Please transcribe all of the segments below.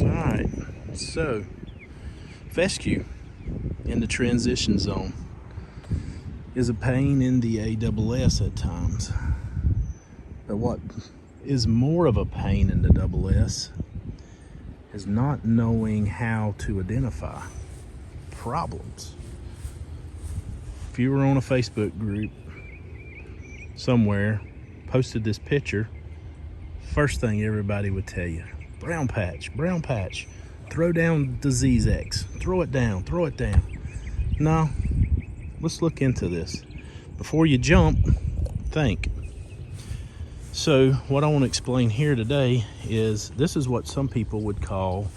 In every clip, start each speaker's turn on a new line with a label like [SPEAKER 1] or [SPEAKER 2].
[SPEAKER 1] Alright, so fescue in the transition zone is a pain in the ASS at times. But what is more of a pain in the SS is not knowing how to identify problems. If you were on a Facebook group somewhere, posted this picture, first thing everybody would tell you, brown patch, throw down disease X, throw it down. No, let's look into this. Before you jump, think. So what I want to explain here today is this is what some people would call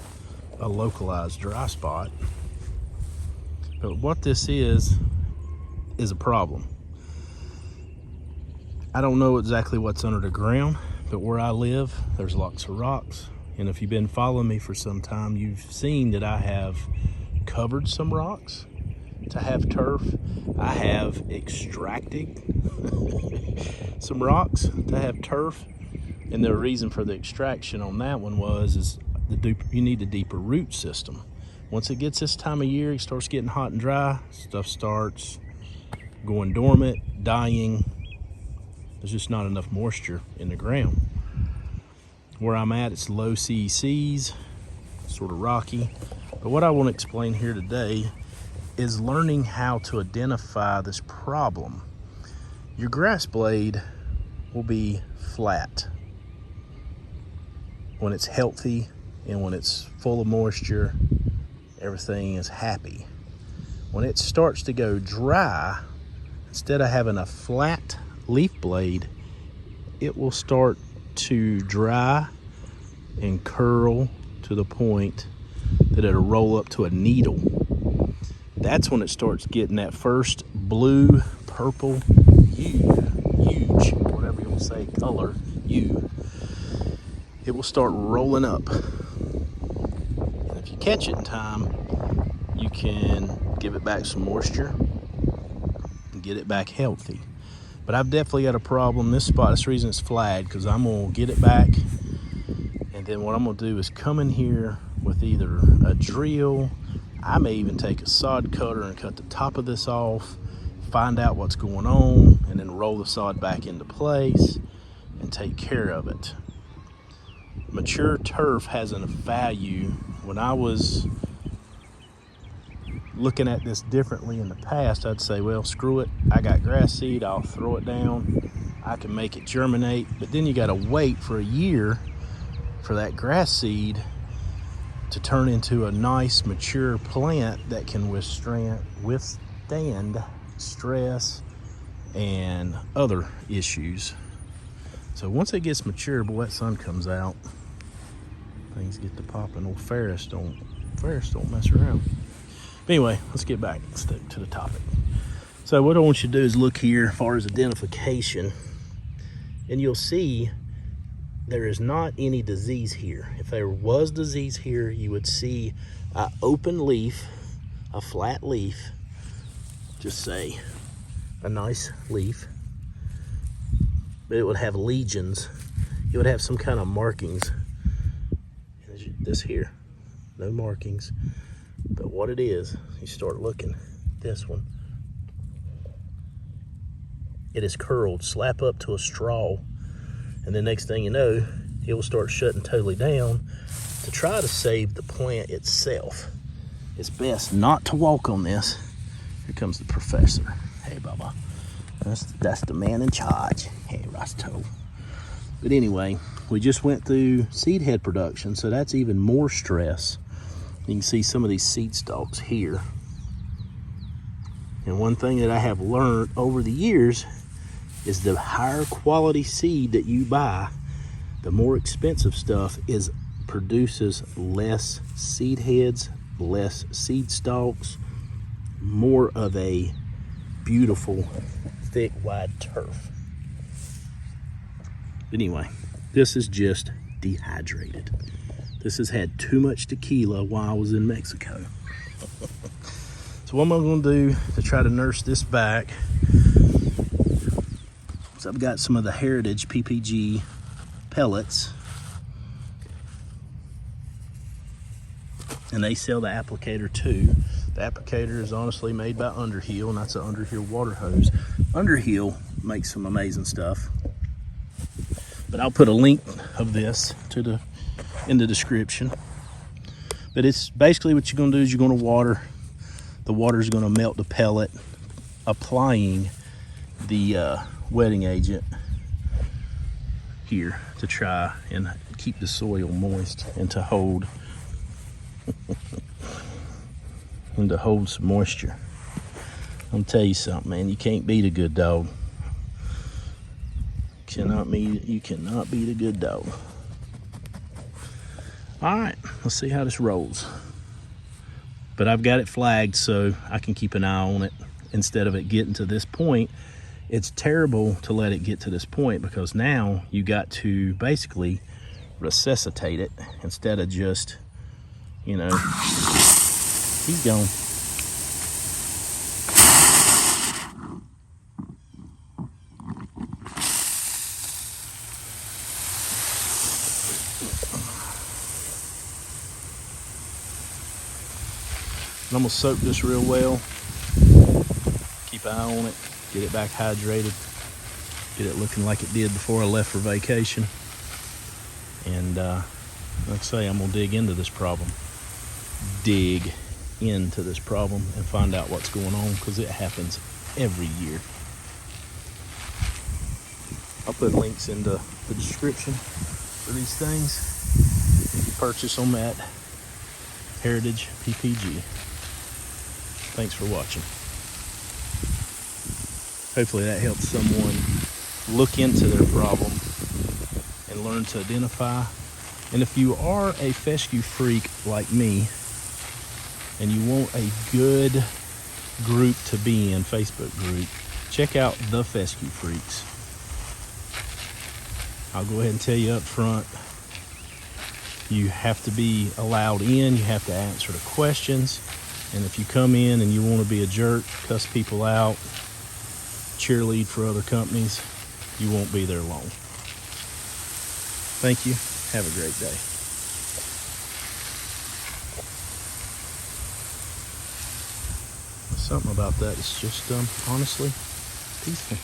[SPEAKER 1] a localized dry spot. But what this is a problem. I don't know exactly what's under the ground, but where I live, there's lots of rocks. And if you've been following me for some time, you've seen that I have covered some rocks to have turf. I have extracted some rocks to have turf. And the reason for the extraction on that one is you need a deeper root system. Once it gets this time of year, it starts getting hot and dry, stuff starts going dormant, dying. There's just not enough moisture in the ground. Where I'm at, it's low CECs, sort of rocky. But what I want to explain here today is learning how to identify this problem. Your grass blade will be flat when it's healthy and when it's full of moisture, everything is happy. When it starts to go dry, instead of having a flat leaf blade, it will start to dry and curl to the point that it'll roll up to a needle. That's when it starts getting that first blue, purple, huge, whatever you want to say, color, hue. It will start rolling up. And if you catch it in time, you can give it back some moisture and get it back healthy. But I've definitely got a problem. This spot, that's the reason it's flagged, because I'm gonna get it back. And then what I'm gonna do is come in here with either a drill, I may even take a sod cutter and cut the top of this off, find out what's going on, and then roll the sod back into place and take care of it. Mature turf has a value. When I was looking at this differently in the past, I'd say, well, screw it, I got grass seed, I'll throw it down, I can make it germinate. But then you got to wait for a year for that grass seed to turn into a nice mature plant that can withstand stress and other issues. So once it gets mature, boy, that sun comes out, things get to popping. Old Ferris don't mess around. But anyway, let's get back to the topic. So what I want you to do is look here as far as identification, and you'll see there is not any disease here. If there was disease here, you would see an open leaf, a flat leaf, just say a nice leaf, but it would have lesions. It would have some kind of markings. This here, no markings. But what it is, you start looking, this one, it is curled, slap up to a straw, and the next thing you know, it will start shutting totally down. To try to save the plant itself, it's best not to walk on this. Here comes the professor. Hey, Bubba. That's the man in charge. Hey, Rosto. But anyway, we just went through seed head production, so that's even more stress. You can see some of these seed stalks here. And one thing that I have learned over the years is the higher quality seed that you buy, the more expensive stuff produces less seed heads, less seed stalks, more of a beautiful, thick, wide turf. But anyway, this is just dehydrated. This has had too much tequila while I was in Mexico. So what am I going to do to try to nurse this back? So I've got some of the Heritage PPG pellets. and they sell the applicator too. The applicator is honestly made by Underhill, and that's an Underhill water hose. Underhill makes some amazing stuff, but I'll put a link of this in the description. But it's basically what you're going to do is you're going to water. The water is going to melt the pellet, applying the wetting agent here to try and keep the soil moist and to hold some moisture. I'm gonna tell you something, man. You can't beat a good dog. You cannot beat a good dog. All right, let's see how this rolls. But I've got it flagged so I can keep an eye on it instead of it getting to this point. It's terrible to let it get to this point because now you got to basically resuscitate it instead of just, you know, he's gone. I'm gonna soak this real well, keep an eye on it, get it back hydrated, get it looking like it did before I left for vacation. And like I say, I'm gonna dig into this problem and find out what's going on, because it happens every year. I'll put links in the description for these things. You can purchase them at Heritage PPG. Thanks for watching. Hopefully that helps someone look into their problem and learn to identify. And if you are a fescue freak like me and you want a good group to be in, Facebook group, check out the Fescue Freaks. I'll go ahead and tell you up front, you have to be allowed in, you have to answer the questions. And if you come in and you want to be a jerk, cuss people out, cheerlead for other companies, you won't be there long. Thank you. Have a great day. Something about that is just, honestly, peaceful.